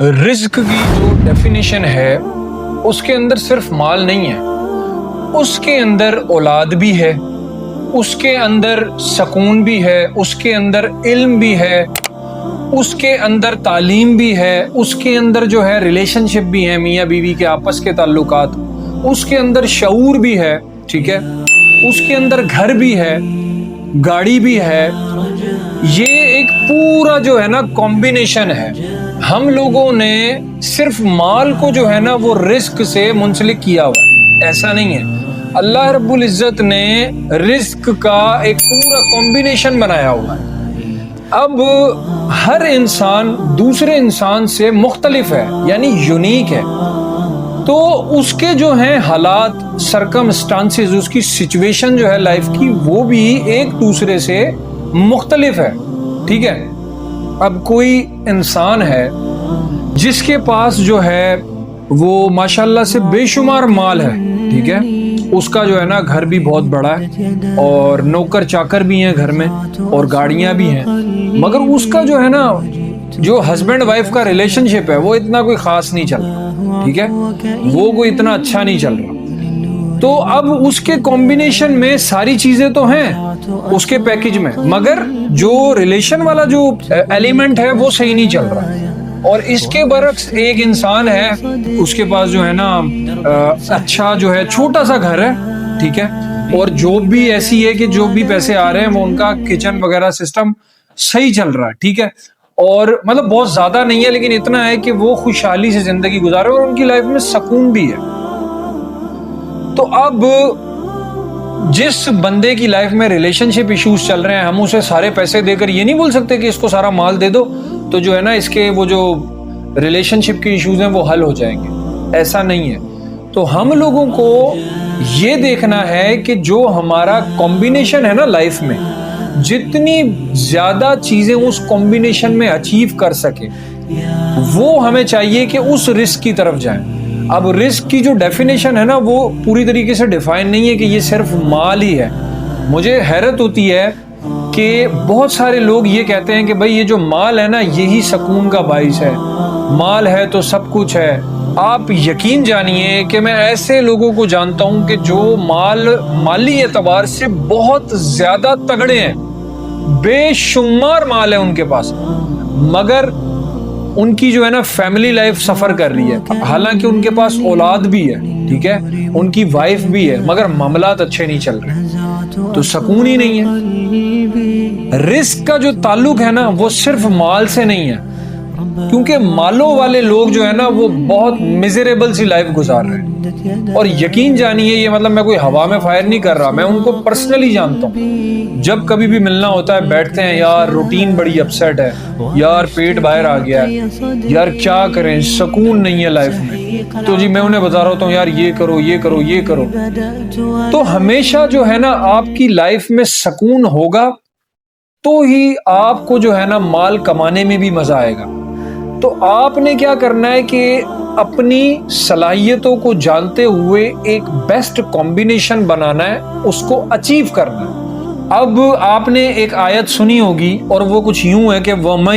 رزق کی جو ڈیفینیشن ہے اس کے اندر صرف مال نہیں ہے، اس کے اندر اولاد بھی ہے، اس کے اندر سکون بھی ہے، اس کے اندر علم بھی ہے، اس کے اندر تعلیم بھی ہے، اس کے اندر جو ہے ریلیشن شپ بھی ہے، میاں بیوی کے آپس کے تعلقات، اس کے اندر شعور بھی ہے، ٹھیک ہے، اس کے اندر گھر بھی ہے، گاڑی بھی ہے۔ یہ ایک پورا جو ہے نا کمبینیشن ہے۔ ہم لوگوں نے صرف مال کو جو ہے نا وہ رزق سے منسلک کیا ہوا ہے، ایسا نہیں ہے۔ اللہ رب العزت نے رزق کا ایک پورا کمبینیشن بنایا ہوا ہے۔ اب ہر انسان دوسرے انسان سے مختلف ہے، یعنی یونیک ہے، تو اس کے جو ہیں حالات، سرکمسٹانسز، اس کی سچویشن جو ہے لائف کی، وہ بھی ایک دوسرے سے مختلف ہے، ٹھیک ہے۔ اب کوئی انسان ہے جس کے پاس جو ہے وہ ماشاءاللہ سے بے شمار مال ہے، ٹھیک ہے، اس کا جو ہے نا گھر بھی بہت بڑا ہے اور نوکر چاکر بھی ہیں گھر میں اور گاڑیاں بھی ہیں، مگر اس کا جو ہے نا جو ہسبینڈ وائف کا ریلیشن شپ ہے وہ اتنا کوئی خاص نہیں چل رہا، ٹھیک ہے، وہ کوئی اتنا اچھا نہیں چل رہا۔ تو اب اس کے کمبینیشن میں ساری چیزیں تو ہیں اس کے پیکج میں، مگر جو ریلیشن والا جو ایلیمنٹ ہے وہ صحیح نہیں چل رہا۔ اور اس کے برعکس ایک انسان ہے، اس کے پاس جو ہے نا اچھا جو ہے چھوٹا سا گھر ہے، ٹھیک ہے، اور جاب بھی ایسی ہے کہ جو بھی پیسے آ رہے ہیں وہ ان کا کچن وغیرہ سسٹم صحیح چل رہا ہے، ٹھیک ہے، اور مطلب بہت زیادہ نہیں ہے لیکن اتنا ہے کہ وہ خوشحالی سے زندگی گزارے اور ان کی لائف میں سکون بھی ہے۔ تو اب جس بندے کی لائف میں ریلیشن شپ ایشوز چل رہے ہیں، ہم اسے سارے پیسے دے کر یہ نہیں بول سکتے کہ اس کو سارا مال دے دو تو جو ہے نا اس کے وہ جو ریلیشن شپ کے ایشوز ہیں وہ حل ہو جائیں گے، ایسا نہیں ہے۔ تو ہم لوگوں کو یہ دیکھنا ہے کہ جو ہمارا کمبینیشن ہے نا لائف میں، جتنی زیادہ چیزیں اس کمبینیشن میں اچیو کر سکے وہ ہمیں چاہیے کہ اس رزق کی طرف جائیں۔ اب رزق کی جو ڈیفینیشن ہے نا وہ پوری طریقے سے ڈیفائن نہیں ہے کہ یہ صرف مال ہی ہے۔ مجھے حیرت ہوتی ہے کہ بہت سارے لوگ یہ کہتے ہیں کہ بھائی یہ جو مال ہے نا یہی سکون کا باعث ہے، مال ہے تو سب کچھ ہے۔ آپ یقین جانیے کہ میں ایسے لوگوں کو جانتا ہوں کہ جو مالی اعتبار سے بہت زیادہ تگڑے ہیں، بے شمار مال ہے ان کے پاس، مگر ان کی جو ہے نا فیملی لائف سفر کر رہی ہے، حالانکہ ان کے پاس اولاد بھی ہے، ٹھیک ہے، ان کی وائف بھی ہے، مگر معاملات اچھے نہیں چل رہے، تو سکون ہی نہیں ہے۔ رزق کا جو تعلق ہے نا وہ صرف مال سے نہیں ہے، کیونکہ مالوں والے لوگ جو ہے نا وہ بہت میزریبل سی لائف گزار رہے ہیں، اور یقین جانیے یہ مطلب میں کوئی ہوا میں فائر نہیں کر رہا، میں ان کو پرسنلی جانتا ہوں۔ جب کبھی بھی ملنا ہوتا ہے بیٹھتے ہیں، یار روٹین بڑی اپسیٹ ہے، یار پیٹ باہر آ گیا ہے، یار کیا کریں، سکون نہیں ہے لائف میں، تو جی میں انہیں بتا رہا ہوتا ہوں یار یہ کرو یہ کرو یہ کرو۔ تو ہمیشہ جو ہے نا آپ کی لائف میں سکون ہوگا تو ہی آپ کو جو ہے نا مال کمانے میں بھی مزہ آئے گا۔ تو آپ نے کیا کرنا ہے کہ اپنی صلاحیتوں کو جانتے ہوئے ایک بیسٹ کمبینیشن بنانا ہے، اس کو اچیو کرنا ہے۔ اب آپ نے ایک آیت سنی ہوگی اور وہ کچھ یوں ہے کہ وَمَن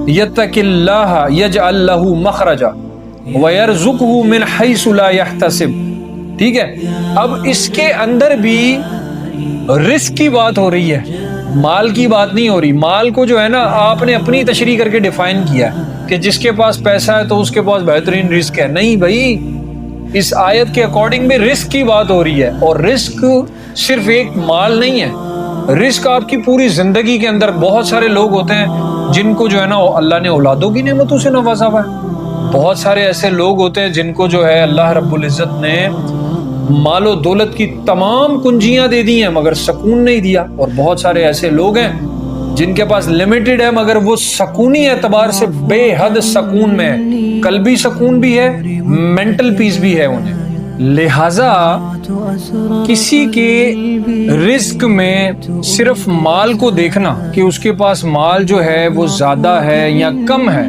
يَتَّقِ اللَّهَ يَجْعَلْ لَهُ مَخْرَجًا وَيَرْزُقْهُ مِنْ حَيْثُ لَا يَحْتَسِبُ، ٹھیک ہے۔ اب اس کے اندر بھی رزق کی بات ہو رہی ہے، مال کی بات نہیں ہو رہی۔ مال کو جو ہے نا آپ نے اپنی تشریح کر کے ڈیفائن کیا ہے کہ جس کے پاس پیسہ ہے تو اس کے پاس بہترین رزق ہے، نہیں بھائی، اس آیت کے اکارڈنگ بھی رزق کی بات ہو رہی ہے، اور رزق صرف ایک مال نہیں ہے، رزق آپ کی پوری زندگی کے اندر۔ بہت سارے لوگ ہوتے ہیں جن کو جو ہے نا اللہ نے اولادوں کی نعمتوں سے نوازا ہوا ہے، بہت سارے ایسے لوگ ہوتے ہیں جن کو جو ہے اللہ رب العزت نے مال و دولت کی تمام کنجیاں دے دی ہیں مگر سکون نہیں دیا، اور بہت سارے ایسے لوگ ہیں جن کے پاس لمیٹڈ ہے مگر وہ سکونی اعتبار سے بے حد سکون میں ہے، قلبی سکون بھی ہے، مینٹل پیس بھی ہے انہیں۔ لہذا کسی کے رزق میں صرف مال کو دیکھنا کہ اس کے پاس مال جو ہے وہ زیادہ ہے یا کم ہے،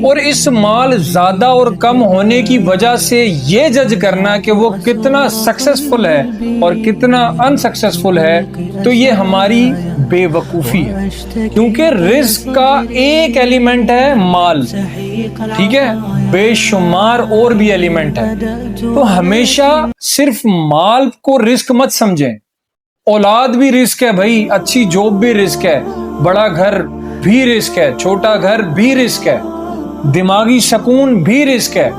اور اس مال زیادہ اور کم ہونے کی وجہ سے یہ جج کرنا کہ وہ کتنا سکسیسفل ہے اور کتنا انسکسیسفل ہے، تو یہ ہماری بے وقوفی ہے، کیونکہ رزق کا ایک ایلیمنٹ ہے مال، ٹھیک ہے، بے شمار اور بھی ایلیمنٹ ہے، تو ہمیشہ صرف مال کو رزق مت سمجھیں، اولاد بھی رزق ہے بھائی، اچھی جاب بھی رزق ہے، بڑا گھر بھی رزق ہے، چھوٹا گھر بھی رزق ہے، دماغی سکون بھی رزق ہے،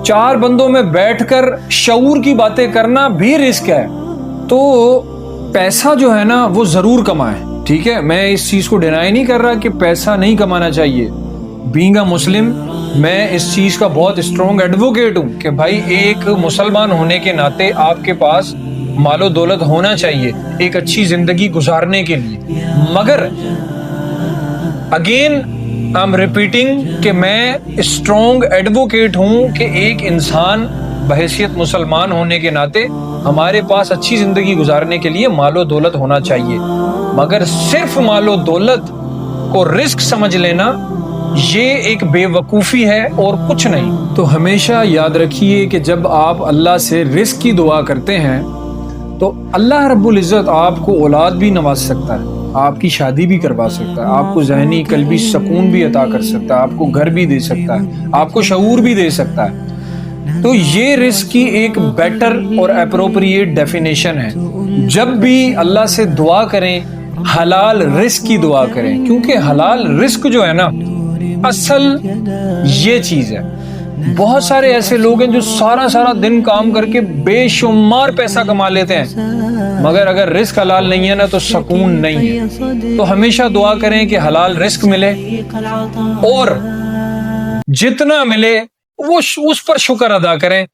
4 بندوں میں بیٹھ کر شعور کی باتیں کرنا بھی رزق ہے۔ تو پیسہ جو ہے نا وہ ضرور کمائیں، ٹھیک ہے، میں اس چیز کو ڈینائی نہیں کر رہا کہ پیسہ نہیں کمانا چاہیے، بینگ اے مسلم میں اس چیز کا بہت اسٹرانگ ایڈوکیٹ ہوں کہ بھائی ایک مسلمان ہونے کے ناطے آپ کے پاس مال و دولت ہونا چاہیے ایک اچھی زندگی گزارنے کے لیے، مگر اگین آئی ایم ریپیٹنگ کہ میں اسٹرانگ ایڈوکیٹ ہوں کہ ایک انسان بحیثیت مسلمان ہونے کے ناطے ہمارے پاس اچھی زندگی گزارنے کے لیے مال و دولت ہونا چاہیے، مگر صرف مال و دولت کو رزق سمجھ لینا یہ ایک بے وقوفی ہے اور کچھ نہیں۔ تو ہمیشہ یاد رکھیے کہ جب آپ اللہ سے رزق کی دعا کرتے ہیں تو اللہ رب العزت آپ کو اولاد بھی نواز سکتا ہے، آپ کی شادی بھی کروا سکتا ہے، آپ کو ذہنی قلبی سکون بھی عطا کر سکتا ہے، آپ کو گھر بھی دے سکتا ہے، آپ کو شعور بھی دے سکتا ہے۔ تو یہ رزق کی ایک بیٹر اور اپروپریٹ ڈیفینیشن ہے۔ جب بھی اللہ سے دعا کریں حلال رزق کی دعا کریں، کیونکہ حلال رزق جو ہے نا اصل یہ چیز ہے۔ بہت سارے ایسے لوگ ہیں جو سارا دن کام کر کے بے شمار پیسہ کما لیتے ہیں، مگر اگر رزق حلال نہیں ہے نا تو سکون نہیں ہے۔ تو ہمیشہ دعا کریں کہ حلال رزق ملے، اور جتنا ملے وہ اس پر شکر ادا کریں